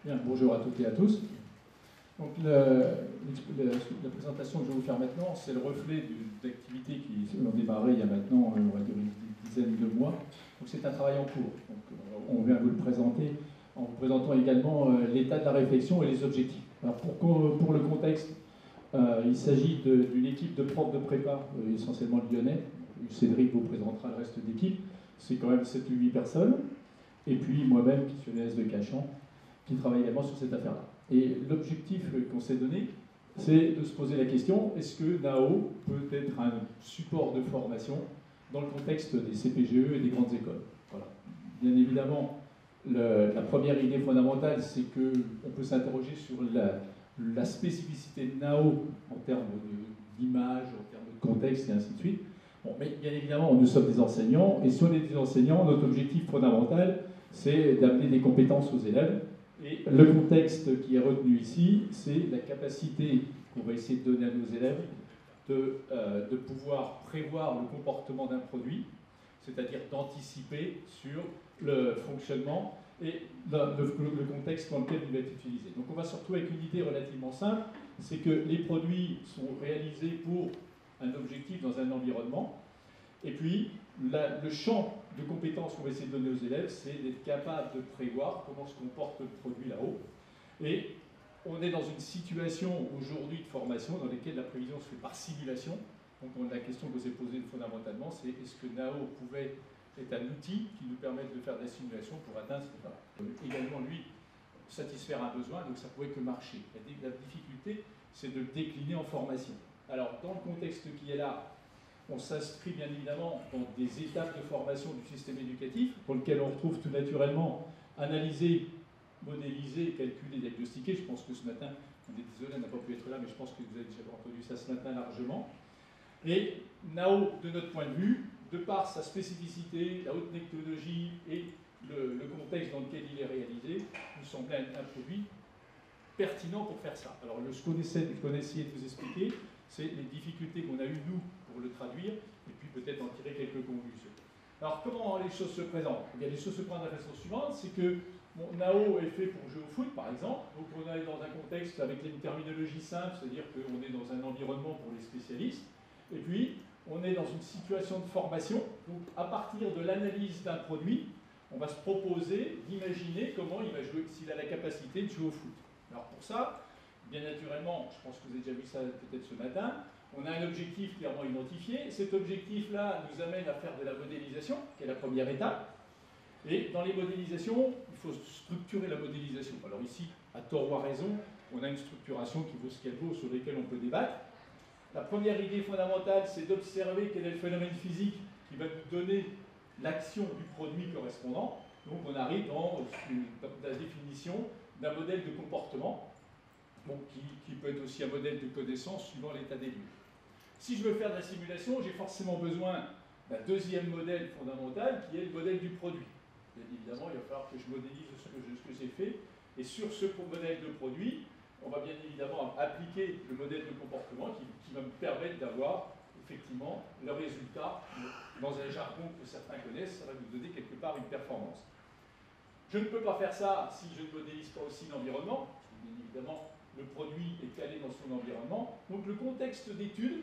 Bien, bonjour à toutes et à tous. Donc, la présentation que je vais vous faire maintenant, c'est le reflet d'activités qui ont démarré il y a maintenant, on va dire, une dizaine de mois. Donc, c'est un travail en cours. Donc, on vient vous le présenter en vous présentant également l'état de la réflexion et les objectifs. Alors, pour le contexte, il s'agit d'une équipe de profs de prépa, essentiellement lyonnais. Cédric vous présentera le reste de l'équipe. C'est quand même 7 ou 8 personnes. Et puis moi-même, qui suis l'AS de Cachan, qui travaille également sur cette affaire-là. Et l'objectif qu'on s'est donné, c'est de se poser la question, est-ce que NAO peut être un support de formation dans le contexte des CPGE et des grandes écoles? Voilà. Bien évidemment, la première idée fondamentale, c'est qu'on peut s'interroger sur la spécificité de NAO en termes d'image, en termes de contexte et ainsi de suite. Bon, mais bien évidemment, nous sommes des enseignants, et si on est des enseignants, notre objectif fondamental, c'est d'amener des compétences aux élèves. Et le contexte qui est retenu ici, c'est la capacité qu'on va essayer de donner à nos élèves de pouvoir prévoir le comportement d'un produit, c'est-à-dire d'anticiper sur le fonctionnement et le contexte dans lequel il va être utilisé. Donc on va se retrouver avec une idée relativement simple, c'est que les produits sont réalisés pour un objectif dans un environnement, et puis le champ de compétences qu'on va essayer de donner aux élèves, c'est d'être capable de prévoir comment se comporte le produit là-haut. Et on est dans une situation aujourd'hui de formation dans laquelle la prévision se fait par simulation. Donc la question que vous avez posée fondamentalement, c'est est-ce que NAO pouvait être un outil qui nous permette de faire de la simulation pour atteindre ce état. Également, lui, satisfaire un besoin, donc ça ne pouvait que marcher. La difficulté, c'est de le décliner en formation. Alors, dans le contexte qui est là, on s'inscrit bien évidemment dans des étapes de formation du système éducatif, pour lequel on retrouve tout naturellement analyser, modéliser, calculer, diagnostiquer. Je pense que ce matin, on est désolé, on n'a pas pu être là, mais je pense que vous avez déjà entendu ça ce matin largement. Et NAO, de notre point de vue, de par sa spécificité, la haute technologie et le contexte dans lequel il est réalisé, nous semblait un produit pertinent pour faire ça. Alors, ce qu'on essayait de vous expliquer, c'est les difficultés qu'on a eues, nous, pour le traduire, et puis peut-être en tirer quelques conclusions. Alors, comment les choses se présentent? Eh bien, les choses se présentent de la façon suivante, c'est que NAO est fait pour jouer au foot, par exemple, donc on est dans un contexte avec une terminologie simple, c'est-à-dire qu'on est dans un environnement pour les spécialistes, et puis on est dans une situation de formation, donc à partir de l'analyse d'un produit, on va se proposer d'imaginer comment il va jouer, s'il a la capacité de jouer au foot. Alors pour ça, bien naturellement, je pense que vous avez déjà vu ça peut-être ce matin, on a un objectif clairement identifié. Cet objectif-là nous amène à faire de la modélisation, qui est la première étape. Et dans les modélisations, il faut structurer la modélisation. Alors ici, à tort ou à raison, on a une structuration qui vaut ce qu'elle vaut, sur laquelle on peut débattre. La première idée fondamentale, c'est d'observer quel est le phénomène physique qui va nous donner l'action du produit correspondant. Donc on arrive dans la définition d'un modèle de comportement, bon, qui peut être aussi un modèle de connaissance suivant l'état des lieux. Si je veux faire de la simulation, j'ai forcément besoin d'un deuxième modèle fondamental qui est le modèle du produit. Bien évidemment, il va falloir que je modélise ce que j'ai fait, et sur ce modèle de produit, on va bien évidemment appliquer le modèle de comportement qui va me permettre d'avoir effectivement le résultat. Dans un jargon que certains connaissent, ça va nous donner quelque part une performance. Je ne peux pas faire ça si je ne modélise pas aussi l'environnement. Bien évidemment, le produit est calé dans son environnement. Donc le contexte d'étude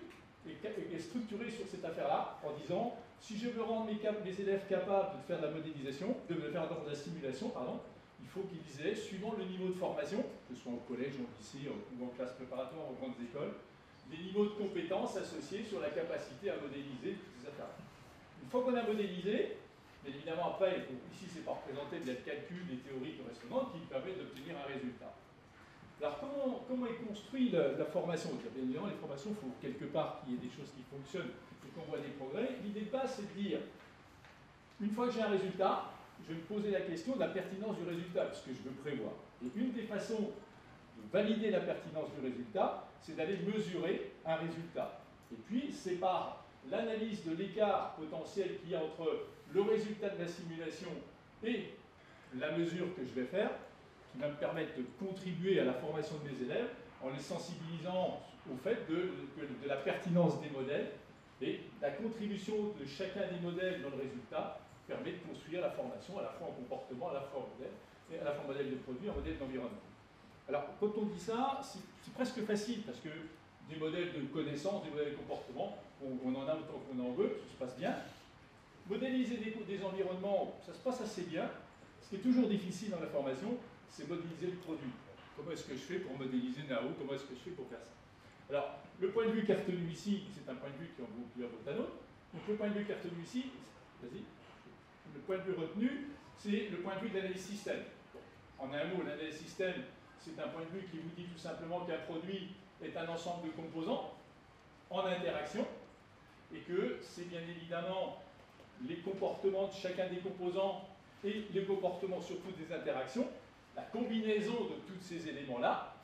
est structuré sur cette affaire-là, en disant, si je veux rendre mes élèves capables de faire de la modélisation, de faire de la simulation, pardon, il faut qu'ils aient, suivant le niveau de formation, que ce soit au collège, au lycée ou en classe préparatoire, aux grandes écoles, des niveaux de compétences associés sur la capacité à modéliser toutes ces affaires-là. Une fois qu'on a modélisé, bien évidemment, après, ici, c'est pas représenté de calcul, des théories correspondantes qui permettent d'obtenir un résultat. Alors, comment est construite la formation? Bien évidemment, les formations, il faut quelque part qu'il y ait des choses qui fonctionnent et qu'on voit des progrès. L'idée de base, c'est de dire, une fois que j'ai un résultat, je vais me poser la question de la pertinence du résultat, puisque je veux prévoir. Et une des façons de valider la pertinence du résultat, c'est d'aller mesurer un résultat. Et puis, c'est par l'analyse de l'écart potentiel qu'il y a entre le résultat de la simulation et la mesure que je vais faire, qui va me permettre de contribuer à la formation de mes élèves en les sensibilisant au fait de la pertinence des modèles, et la contribution de chacun des modèles dans le résultat permet de construire la formation à la fois en comportement, à la fois en modèle. et à la fois un modèle de produit, un modèle d'environnement. Alors, quand on dit ça, c'est presque facile, parce que des modèles de connaissances, des modèles de comportement, on en a autant qu'on en veut, ça se passe bien. Modéliser des environnements, ça se passe assez bien. Ce qui est toujours difficile dans la formation, c'est modéliser le produit. Comment est-ce que je fais pour modéliser Nao? Comment est-ce que je fais pour faire ça? Alors, le point de vue qui est retenu ici, c'est un point de vue qui en vaut plusieurs autres à l'autre. Donc, le point de vue qui est retenu ici, vas-y. Le point de vue retenu, c'est le point de vue de l'analyse système. En un mot, l'analyse système, c'est un point de vue qui vous dit tout simplement qu'un produit est un ensemble de composants en interaction et que c'est bien évidemment les comportements de chacun des composants et les comportements surtout des interactions, la combinaison de tous ces éléments-là,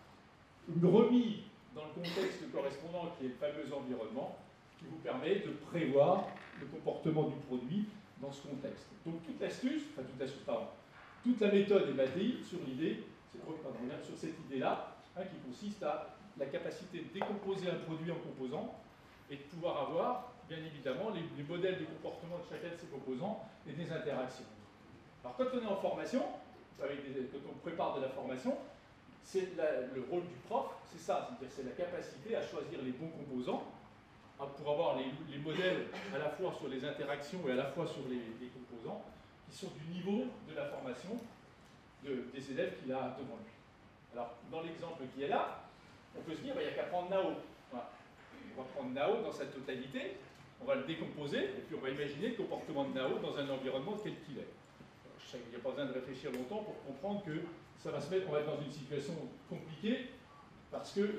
remis dans le contexte correspondant qui est le fameux environnement, qui vous permet de prévoir le comportement du produit dans ce contexte. Donc toute l'astuce, enfin toute la méthode est basée sur l'idée, sur cette idée-là, qui consiste à la capacité de décomposer un produit en composants et de pouvoir avoir, bien évidemment, les modèles de comportement de chacun de ces composants et des interactions. Alors quand on est en formation, quand on prépare de la formation, c'est le rôle du prof, c'est ça, c'est-à-dire c'est la capacité à choisir les bons composants pour avoir les modèles à la fois sur les interactions et à la fois sur les composants qui sont du niveau de la formation des élèves qu'il a devant lui. Alors, dans l'exemple qui est là, on peut se dire, il n'y a qu'à prendre Nao. Voilà. On va prendre Nao dans sa totalité, on va le décomposer, et puis on va imaginer le comportement de Nao dans un environnement tel qu'il est. Il n'y a pas besoin de réfléchir longtemps pour comprendre que ça va se mettre, on va être dans une situation compliquée, parce que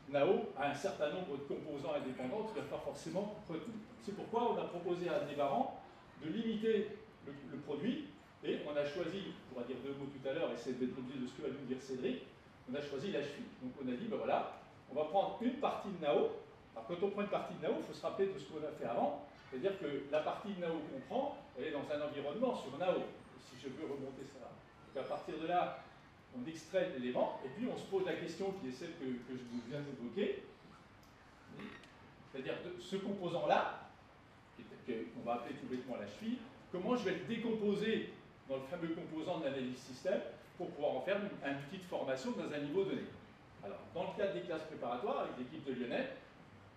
Nao a un certain nombre de composants indépendants qu'il ne va pas forcément retenir. C'est pourquoi on a proposé à Desbarans de limiter le produit, et on a choisi, on va dire deux mots tout à l'heure, et c'est d'être obligé de ce que va nous dire Cédric, on a choisi la cheville. Donc on a dit, ben voilà, on va prendre une partie de Nao. Alors quand on prend une partie de Nao, il faut se rappeler de ce qu'on a fait avant, c'est-à-dire que la partie de Nao qu'on prend, elle est dans un environnement sur Nao. Si je veux remonter ça. Donc à partir de là, on extrait l'élément, et puis on se pose la question qui est celle que je vous viens d'évoquer, c'est-à-dire ce composant-là, qu'on va appeler tout bêtement la cheville, comment je vais le décomposer dans le fameux composant de l'analyse système pour pouvoir en faire un outil de formation dans un niveau donné. Alors, dans le cadre des classes préparatoires, avec l'équipe de Lyonnais,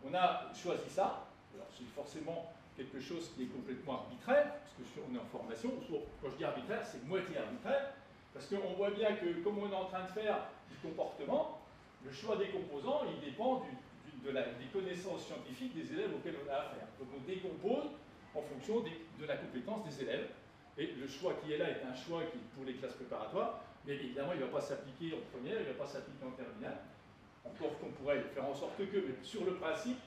on a choisi ça. Alors, c'est forcément quelque chose qui est complètement arbitraire, parce que on est en formation. Quand je dis arbitraire, c'est moitié arbitraire, parce qu'on voit bien que, comme on est en train de faire du comportement, le choix des composants, il dépend des connaissances scientifiques des élèves auxquels on a affaire. Donc on décompose en fonction de la compétence des élèves. Et le choix qui est là est un choix qui est pour les classes préparatoires, mais évidemment il ne va pas s'appliquer en première, il ne va pas s'appliquer en terminale. Encore qu'on pourrait faire en sorte que, mais sur le principe,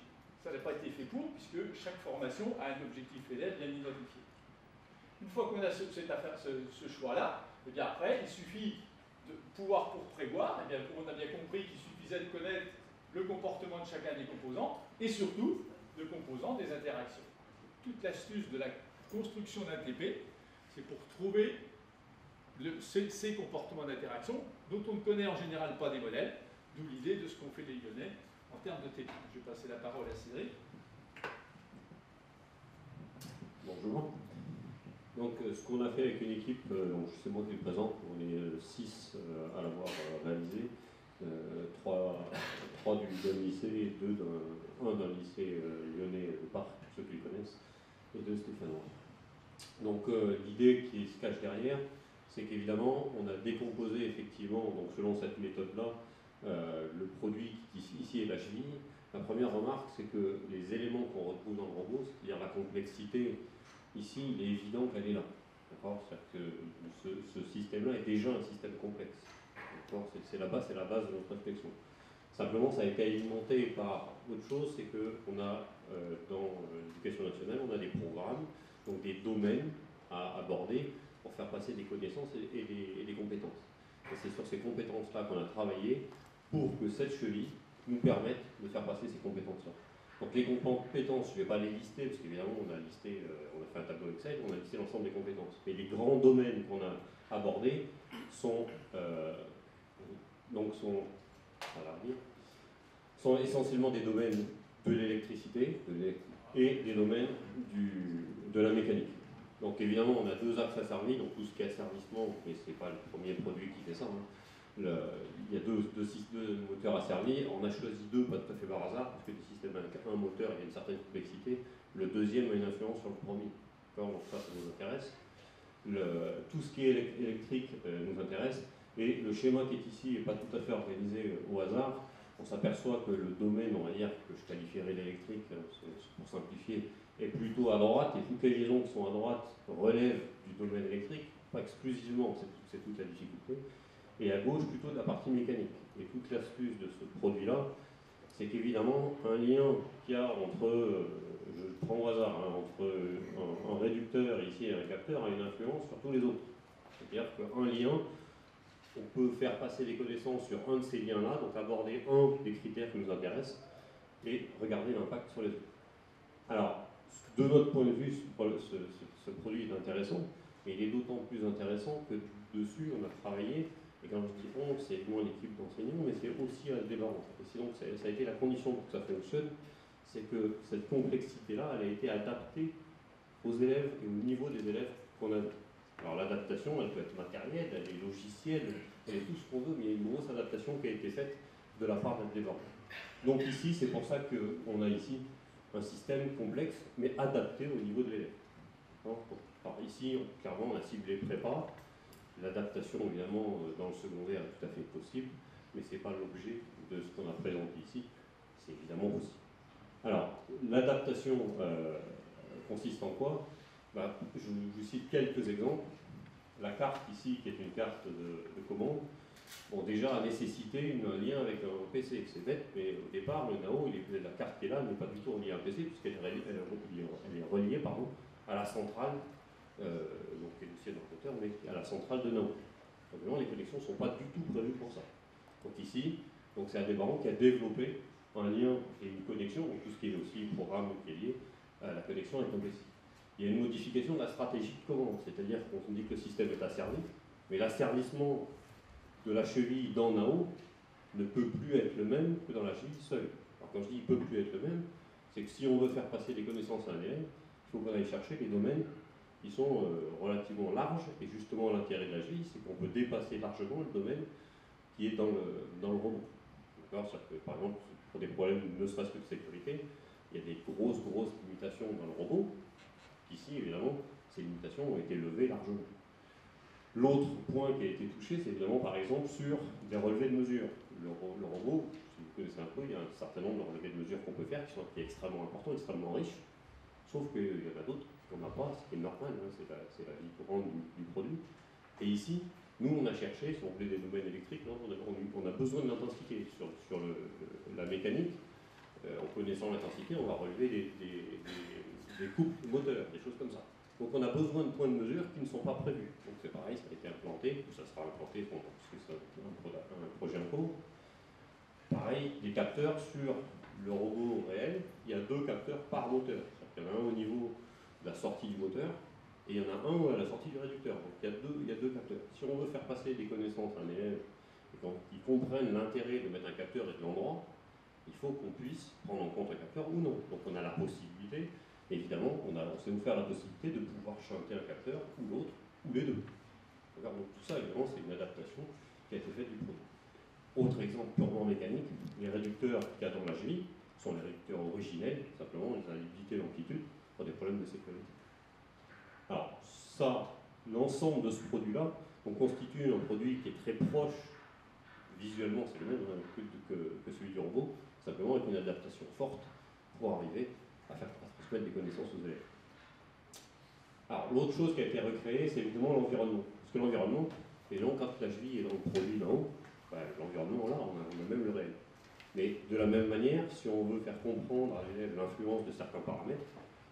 ça n'a pas été fait pour, puisque chaque formation a un objectif élève bien identifié. Une fois qu'on a ce choix-là, et bien après, il suffit de pouvoir pour prévoir, et bien, on a bien compris qu'il suffisait de connaître le comportement de chacun des composants, et surtout, le composant des interactions. Toute l'astuce de la construction d'un TP, c'est pour trouver ces comportements d'interaction, dont on ne connaît en général pas des modèles, d'où l'idée de ce qu'ont fait les Lyonnais en termes de TP. Je vais passer la parole à Cédric. Bonjour. Donc, ce qu'on a fait avec une équipe, donc c'est moi qui le présente, on est 6 à l'avoir réalisé, 3 d'un lycée et 2 d'un lycée lyonnais de Parc, pour ceux qui le connaissent, et 2 stéphanois. Donc, l'idée qui se cache derrière, c'est qu'évidemment, on a décomposé effectivement, donc selon cette méthode-là, le produit qui ici est la cheville. La première remarque, c'est que les éléments qu'on retrouve dans le robot, c'est-à-dire la complexité, ici, il est évident qu'elle est là. C'est-à-dire que ce système-là est déjà un système complexe. C'est la base de notre réflexion. Simplement, ça a été alimenté par autre chose, c'est qu'on a, dans l'éducation nationale, on a des programmes, donc des domaines à aborder pour faire passer des connaissances et des compétences. Et c'est sur ces compétences-là qu'on a travaillé pour que cette cheville nous permette de faire passer ces compétences-là. Donc les compétences, je ne vais pas les lister, parce qu'évidemment on a fait un tableau Excel, on a listé l'ensemble des compétences. Mais les grands domaines qu'on a abordés sont essentiellement des domaines de l'électricité et des domaines de la mécanique. Donc évidemment, on a deux axes asservis, donc tout ce qui est asservissement, mais ce n'est pas le premier produit qui fait ça. Hein. Il y a deux moteurs asservis. On a choisi deux, pas tout à fait par hasard, parce que des systèmes avec un moteur, il y a une certaine complexité. Le deuxième a une influence sur le premier. Donc ça nous intéresse. Tout ce qui est électrique nous intéresse. Et le schéma qui est ici n'est pas tout à fait organisé au hasard. On s'aperçoit que le domaine, on va dire, que je qualifierais d'électrique, pour simplifier, est plutôt à droite, et toutes les liaisons qui sont à droite relèvent du domaine électrique, pas exclusivement, c'est toute la difficulté, et à gauche plutôt de la partie mécanique. Et toute l'astuce de ce produit-là, c'est qu'évidemment, un lien qu'il y a entre, je prends au hasard, hein, entre un réducteur ici et un capteur a une influence sur tous les autres. C'est-à-dire qu'un lien, on peut faire passer des connaissances sur un de ces liens-là, donc aborder un des critères qui nous intéressent, et regarder l'impact sur les autres. Alors, de notre point de vue, ce produit est intéressant, mais il est d'autant plus intéressant que dessus, on a travaillé, et quand je dis on, c'est moins l'équipe d'enseignants, mais c'est aussi à débarrant. Et donc, ça a été la condition pour que ça fonctionne, c'est que cette complexité-là, elle a été adaptée aux élèves et au niveau des élèves qu'on a. Alors l'adaptation, elle peut être matérielle, elle est logicielle, elle est tout ce qu'on veut, mais il y a une grosse adaptation qui a été faite de la part d'un développeur. Donc ici, c'est pour ça qu'on a ici un système complexe, mais adapté au niveau de l'élève. Alors ici, clairement, on a ciblé prépa. L'adaptation, évidemment, dans le secondaire est tout à fait possible, mais ce n'est pas l'objet de ce qu'on a présenté ici. C'est évidemment possible. Alors, l'adaptation consiste en quoi? Je vous cite quelques exemples. La carte ici, qui est une carte de commande, bon, déjà a nécessité un lien avec un PC. C'est bête, mais au départ, le NAO, la carte qui est là n'est pas du tout reliée à un PC, puisqu'elle est reliée à la centrale, donc qui est aussi un ordinateur, mais à la centrale de NAO. Donc, vraiment, les connexions ne sont pas du tout prévues pour ça. Donc ici, c'est un débarrant qui a développé un lien et une connexion, donc tout ce qui est aussi programme qui est lié à la connexion avec un PC. Il y a une modification de la stratégie de commande, c'est-à-dire qu'on dit que le système est asservi, mais l'asservissement de la cheville dans NAO ne peut plus être le même que dans la cheville seule. Alors quand je dis il ne peut plus être le même, c'est que si on veut faire passer des connaissances à un élève, il faut qu'on aille chercher des domaines qui sont relativement larges, et justement l'intérêt de la cheville, c'est qu'on peut dépasser largement le domaine qui est dans le robot. C'est-à-dire que, par exemple, pour des problèmes ne serait-ce que de sécurité, il y a des grosses limitations dans le robot. Ici, évidemment, ces limitations ont été levées largement. L'autre point qui a été touché, c'est évidemment, par exemple, sur des relevés de mesure. Le robot, si vous connaissez un peu, il y a un certain nombre de relevés de mesure qu'on peut faire qui est extrêmement important, extrêmement riche, sauf qu'il y en a d'autres qu'on n'a pas, ce qui est normal, hein, c'est la vie courante du produit. Et ici, nous, on a cherché, si on voulait des domaines électriques, on a besoin de l'intensité sur la mécanique. En connaissant l'intensité, on va relever des coupes moteurs, des choses comme ça. Donc on a besoin de points de mesure qui ne sont pas prévus. Donc c'est pareil, ça a été implanté, ou ça sera implanté, parce que c'est un projet en cours. Pareil, des capteurs sur le robot réel, il y a 2 capteurs par moteur. Il y en a un au niveau de la sortie du moteur, et il y en a un à la sortie du réducteur. Donc il y a deux capteurs. Si on veut faire passer des connaissances à un élève, et qu'ils comprennent l'intérêt de mettre un capteur et de l'endroit, il faut qu'on puisse prendre en compte un capteur ou non. Donc on a la possibilité, évidemment, on sait nous faire la possibilité de pouvoir chanter un capteur ou l'autre, ou les deux. Donc tout ça, évidemment, c'est une adaptation qui a été faite du produit. Autre exemple purement mécanique, les réducteurs qu'il y a dans la grille sont les réducteurs originels, simplement ils ont la limité d'amplitude pour des problèmes de sécurité. Alors ça, l'ensemble de ce produit-là, on constitue un produit qui est très proche, visuellement c'est le même que celui du robot, simplement avec une adaptation forte pour arriver à faire transmettre des connaissances aux élèves. Alors l'autre chose qui a été recréée, c'est évidemment l'environnement. Parce que l'environnement, et donc quand la cheville est dans le produit là-haut, l'environnement là, on a même le réel. Mais de la même manière, si on veut faire comprendre à l'élève l'influence de certains paramètres,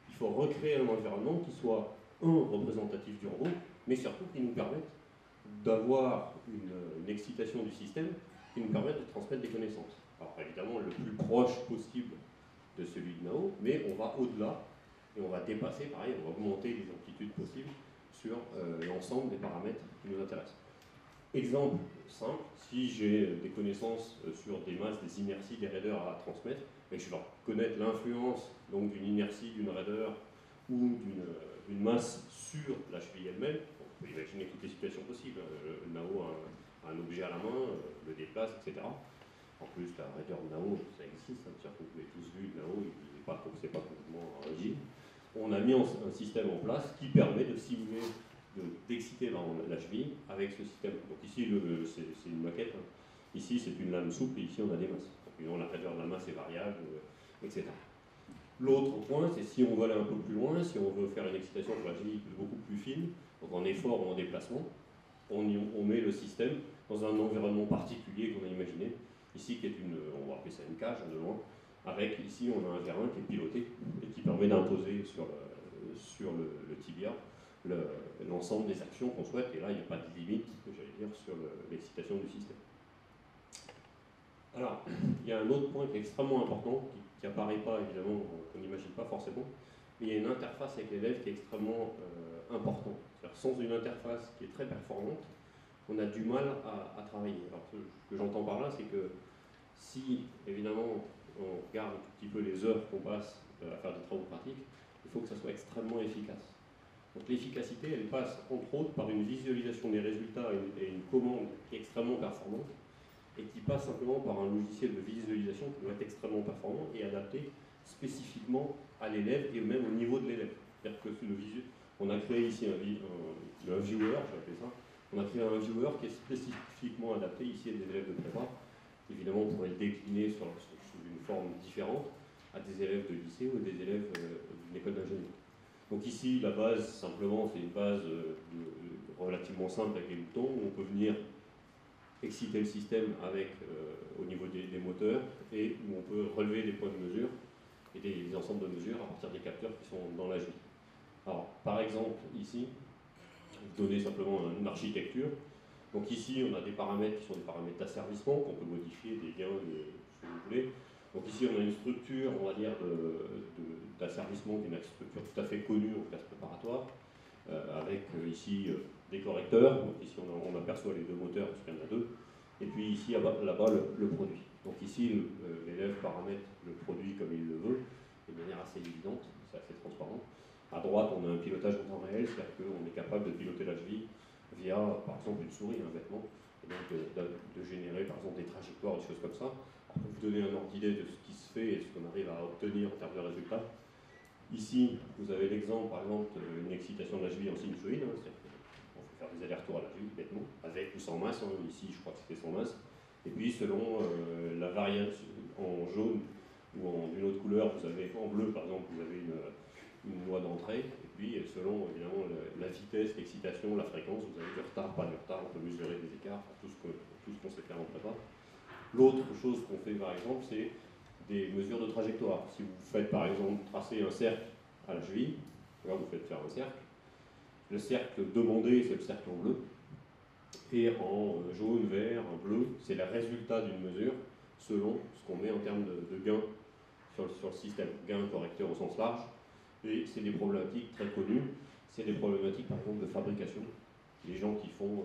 il faut recréer un environnement qui soit représentatif du robot, mais surtout qui nous permette d'avoir une excitation du système qui nous permette de transmettre des connaissances. Alors évidemment, le plus proche possible de celui de NAO, mais on va au-delà et on va dépasser, pareil, on va augmenter les amplitudes possibles sur l'ensemble des paramètres qui nous intéressent. Exemple simple, si j'ai des connaissances sur des masses, des inerties des raideurs à transmettre, et que je vais connaître l'influence d'une inertie d'une raideur ou une masse sur la cheville elle-même. On peut imaginer toutes les situations possibles. Le NAO a un objet à la main, le déplace, etc. En plus, la raideur de NAO, ça existe, hein, sûr que vous avez tous vu le NAO, c'est pas complètement rigide. On a mis un système en place qui permet de simuler, d'exciter la cheville avec ce système. Donc ici, c'est une maquette. Hein. Ici, c'est une lame souple et ici, on a des masses. Donc, la raideur de la masse est variable, etc. L'autre point, c'est si on veut aller un peu plus loin, si on veut faire une excitation sur la cheville beaucoup plus fine, donc en effort ou en déplacement, on met le système dans un environnement particulier qu'on a imaginé. Ici, qui est on va appeler ça une cage, de loin, avec ici, on a un vérin qui est piloté et qui permet d'imposer sur le tibia l'ensemble des actions qu'on souhaite. Et là, il n'y a pas de limite, j'allais dire, sur l'excitation du système. Alors, il y a un autre point qui est extrêmement important, qui n'apparaît pas, évidemment, qu'on n'imagine pas forcément, mais il y a une interface avec l'élève qui est extrêmement importante. Sans une interface qui est très performante, on a du mal à travailler. Alors, ce que j'entends par là, c'est que si, évidemment, on regarde un tout petit peu les heures qu'on passe à faire des travaux pratiques, il faut que ça soit extrêmement efficace. Donc l'efficacité, elle passe entre autres par une visualisation des résultats et une commande qui est extrêmement performante, et qui passe simplement par un logiciel de visualisation qui doit être extrêmement performant et adapté spécifiquement à l'élève et même au niveau de l'élève. C'est-à-dire que on a créé ici un viewer, je vais appeler ça, on a créé un viewer qui est spécifiquement adapté ici à des élèves de prépa. Évidemment, on pourrait le décliner sous une forme différente à des élèves de lycée ou des élèves d'une école d'ingénieur. Donc ici, la base, simplement, c'est une base relativement simple avec les boutons où on peut venir exciter le système avec, au niveau des moteurs et où on peut relever des points de mesure et des ensembles de mesures à partir des capteurs qui sont dans la cheville. Alors, par exemple, ici, je vais donner simplement une architecture. Donc ici, on a des paramètres qui sont des paramètres d'asservissement qu'on peut modifier, des gains, ce que vous voulez. Donc ici, on a une structure, on va dire, d'asservissement, qui est une structure tout à fait connue en classe préparatoire, avec ici des correcteurs. Donc ici, on aperçoit les deux moteurs, parce qu'il y en a deux. Et puis ici, là-bas, le produit. Donc ici, l'élève paramètre le produit comme il le veut, de manière assez évidente, c'est assez transparent. À droite, on a un pilotage en temps réel, c'est-à-dire qu'on est capable de piloter la cheville via, par exemple, une souris, un vêtement, et donc de générer, par exemple, des trajectoires, des choses comme ça. Pour vous donner un ordre d'idée de ce qui se fait et ce qu'on arrive à obtenir en termes de résultats. Ici, vous avez l'exemple, par exemple, d'une excitation de la cheville en sinusoïde, hein, c'est-à-dire qu'on peut faire des allers-retours à la cheville, bêtement, avec ou sans masse. Hein. Ici, je crois que c'était sans masse. Et puis, selon la variante en jaune ou d'une autre couleur, vous avez en bleu, par exemple, vous avez une loi d'entrée, et puis selon évidemment la vitesse, l'excitation, la fréquence, vous avez du retard, pas du retard, on peut mesurer des écarts, tout ce qu'on sait faire en prépa. L'autre chose qu'on fait par exemple, c'est des mesures de trajectoire. Si vous faites par exemple tracer un cercle à la cheville, là vous faites faire un cercle, le cercle demandé c'est le cercle en bleu, et en jaune, vert, en bleu, c'est le résultat d'une mesure selon ce qu'on met en termes de gain sur le système, gain correcteur au sens large. Et c'est des problématiques très connues, c'est des problématiques par exemple de fabrication. Les gens qui font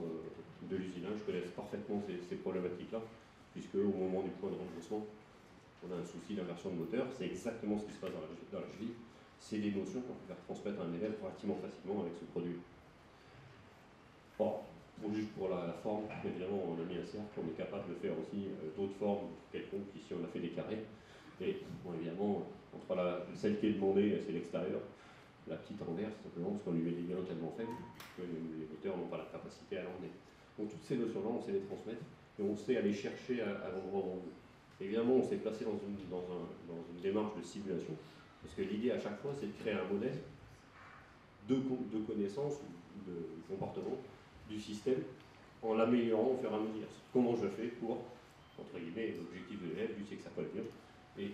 de l'usinage connaissent parfaitement ces problématiques-là, puisque au moment du point de remplacement, on a un souci d'inversion de moteur, c'est exactement ce qui se passe dans la cheville. C'est des notions qu'on peut faire transmettre à un élève relativement facilement avec ce produit. Bon, juste pour la forme, évidemment on a mis un cercle, on est capable de faire aussi d'autres formes quelconques. Ici on a fait des carrés. Et bon, évidemment, entre celle qui est demandée, c'est l'extérieur. La petite envers, simplement parce qu'on lui met des gains tellement faibles que les moteurs n'ont pas la capacité à l'emmener. Donc toutes ces notions-là, on sait les transmettre et on sait aller chercher à l'endroit où on veut. Évidemment, on s'est placé dans une démarche de simulation, parce que l'idée à chaque fois, c'est de créer un modèle de connaissances ou de comportement du système en l'améliorant au fur et à mesure. Comment je fais pour, entre guillemets, l'objectif de l'élève, lui, c'est que ça colle bien, et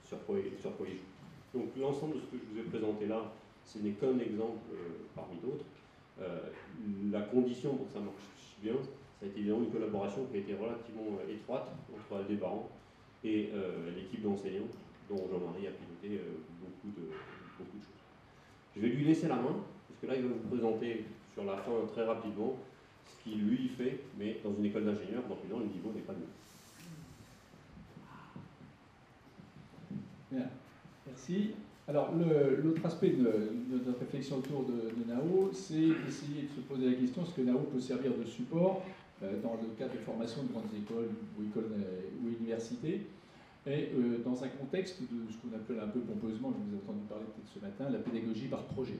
sur quoi il joue. Donc l'ensemble de ce que je vous ai présenté là, ce n'est qu'un exemple parmi d'autres. La condition pour que ça marche bien, ça a été évidemment une collaboration qui a été relativement étroite entre Aldébaran et l'équipe d'enseignants, dont Jean-Marie a piloté beaucoup de choses. Je vais lui laisser la main, parce que là il va vous présenter sur la fin très rapidement ce qu'il lui fait, mais dans une école d'ingénieur, donc évidemment le niveau n'est pas le même. Bien, merci. Alors, l'autre aspect de notre réflexion autour de NAO, c'est d'essayer de se poser la question est-ce que NAO peut servir de support dans le cadre de formation de grandes écoles ou universités, et dans un contexte de ce qu'on appelle un peu pompeusement, je vous ai entendu parler peut-être ce matin, la pédagogie par projet.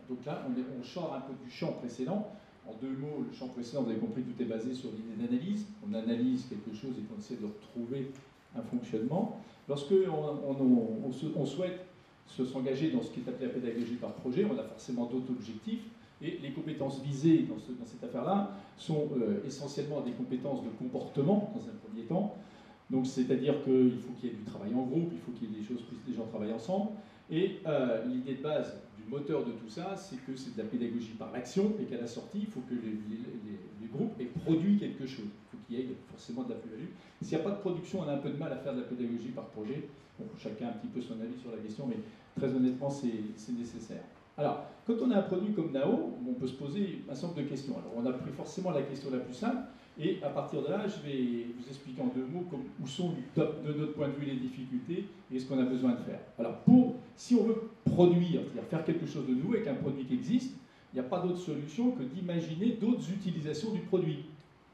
Donc là, on sort un peu du champ précédent. En deux mots, le champ précédent, vous avez compris, tout est basé sur l'idée d'analyse. On analyse quelque chose et qu'on essaie de retrouver un fonctionnement. Lorsque on souhaite s'engager dans ce qui est appelé la pédagogie par projet, on a forcément d'autres objectifs, et les compétences visées dans cette affaire-là sont essentiellement des compétences de comportement, dans un premier temps. Donc, c'est-à-dire qu'il faut qu'il y ait du travail en groupe, il faut qu'il y ait des choses où les gens travaillent ensemble, et l'idée de base du moteur de tout ça, c'est que c'est de la pédagogie par l'action, et qu'à la sortie, il faut que les groupes aient produit quelque chose. Il faut qu'il y ait forcément de la plus-value. S'il n'y a pas de production, on a un peu de mal à faire de la pédagogie par projet. Bon, chacun a un petit peu son avis sur la question, mais très honnêtement, c'est nécessaire. Alors, quand on a un produit comme NAO, on peut se poser un certain nombre de questions. Alors, on a pris forcément la question la plus simple, et à partir de là, je vais vous expliquer en deux mots où sont, de notre point de vue, les difficultés et ce qu'on a besoin de faire. Alors, si on veut produire, c'est-à-dire faire quelque chose de nouveau avec un produit qui existe, il n'y a pas d'autre solution que d'imaginer d'autres utilisations du produit.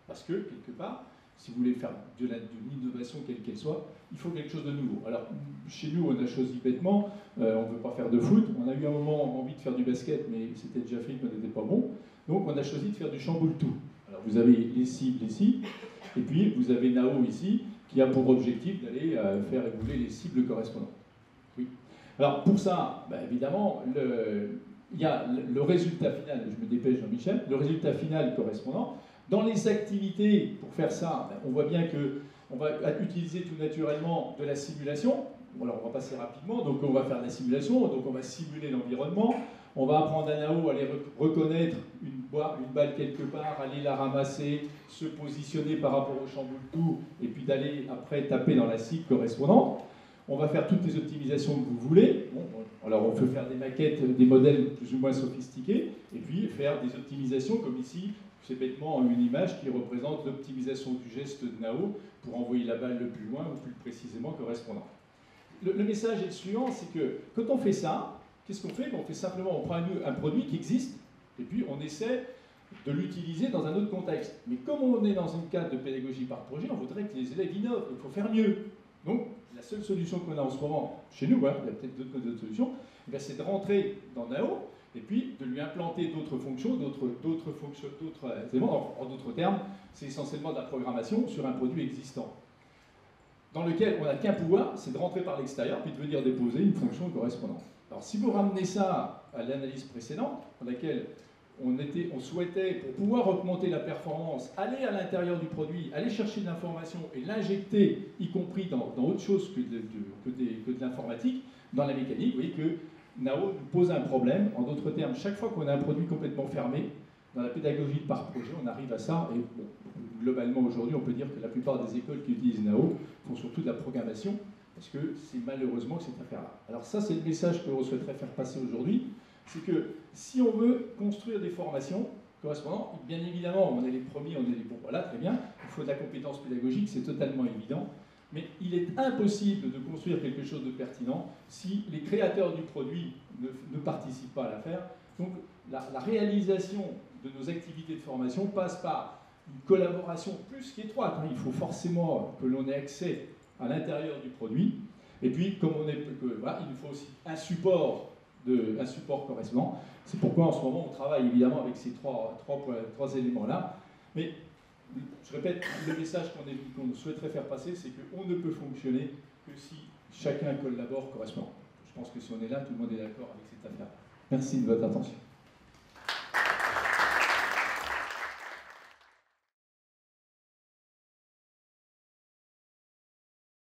Parce que, quelque part, si vous voulez faire de l'innovation quelle qu'elle soit, il faut quelque chose de nouveau. Alors, chez nous, on a choisi bêtement, on ne veut pas faire de foot, on a eu un moment envie de faire du basket, mais c'était déjà fait, qu'on n'était pas bon, donc on a choisi de faire du chamboule-tout. Alors, vous avez les cibles ici, et puis vous avez NAO ici, qui a pour objectif d'aller faire évoluer les cibles correspondantes. Oui. Alors, pour ça, ben, évidemment, il y a le résultat final, je me dépêche Jean-Michel, le résultat final correspondant. Dans les activités, pour faire ça, on voit bien qu'on va utiliser tout naturellement de la simulation. Bon, alors on va passer rapidement, donc on va faire de la simulation, donc on va simuler l'environnement, on va apprendre à NAO à aller reconnaître une balle quelque part, aller la ramasser, se positionner par rapport au chamboule-tout, et puis d'aller après taper dans la cible correspondante. On va faire toutes les optimisations que vous voulez. Bon, alors on peut faire des maquettes, des modèles plus ou moins sophistiqués, et puis faire des optimisations comme ici. C'est bêtement une image qui représente l'optimisation du geste de NAO pour envoyer la balle le plus loin ou plus précisément correspondant. Le message est le suivant, c'est que quand on fait ça, qu'est-ce qu'on fait? On fait simplement, on prend un produit qui existe et puis on essaie de l'utiliser dans un autre contexte. Mais comme on est dans un cadre de pédagogie par projet, on voudrait que les élèves innovent, il faut faire mieux. Donc la seule solution qu'on a en ce moment, chez nous, hein, il y a peut-être d'autres solutions, c'est de rentrer dans NAO et puis de lui implanter d'autres fonctions, d'autres éléments. En d'autres termes, c'est essentiellement de la programmation sur un produit existant, dans lequel on n'a qu'un pouvoir, c'est de rentrer par l'extérieur, puis de venir déposer une fonction correspondante. Alors si vous ramenez ça à l'analyse précédente, dans laquelle on souhaitait, pour pouvoir augmenter la performance, aller à l'intérieur du produit, aller chercher de l'information et l'injecter, y compris dans autre chose que de l'informatique, dans la mécanique, vous voyez que NAO nous pose un problème. En d'autres termes, chaque fois qu'on a un produit complètement fermé, dans la pédagogie par projet, on arrive à ça. Et bon, globalement, aujourd'hui, on peut dire que la plupart des écoles qui utilisent NAO font surtout de la programmation, parce que c'est malheureusement cette affaire-là. Alors ça, c'est le message que l'on souhaiterait faire passer aujourd'hui. C'est que si on veut construire des formations correspondantes, bien évidemment, on est les premiers, on est les bons, voilà, très bien, il faut de la compétence pédagogique, c'est totalement évident. Mais il est impossible de construire quelque chose de pertinent si les créateurs du produit ne participent pas à l'affaire. Donc la réalisation de nos activités de formation passe par une collaboration plus qu'étroite. Il faut forcément que l'on ait accès à l'intérieur du produit. Et puis, comme voilà, il nous faut aussi un support correspondant. C'est pourquoi en ce moment on travaille évidemment avec ces trois éléments-là. Mais je répète, le message qu'on souhaiterait faire passer, c'est qu'on ne peut fonctionner que si chacun collabore correspondant. Je pense que si on est là, tout le monde est d'accord avec cette affaire. Merci de votre attention.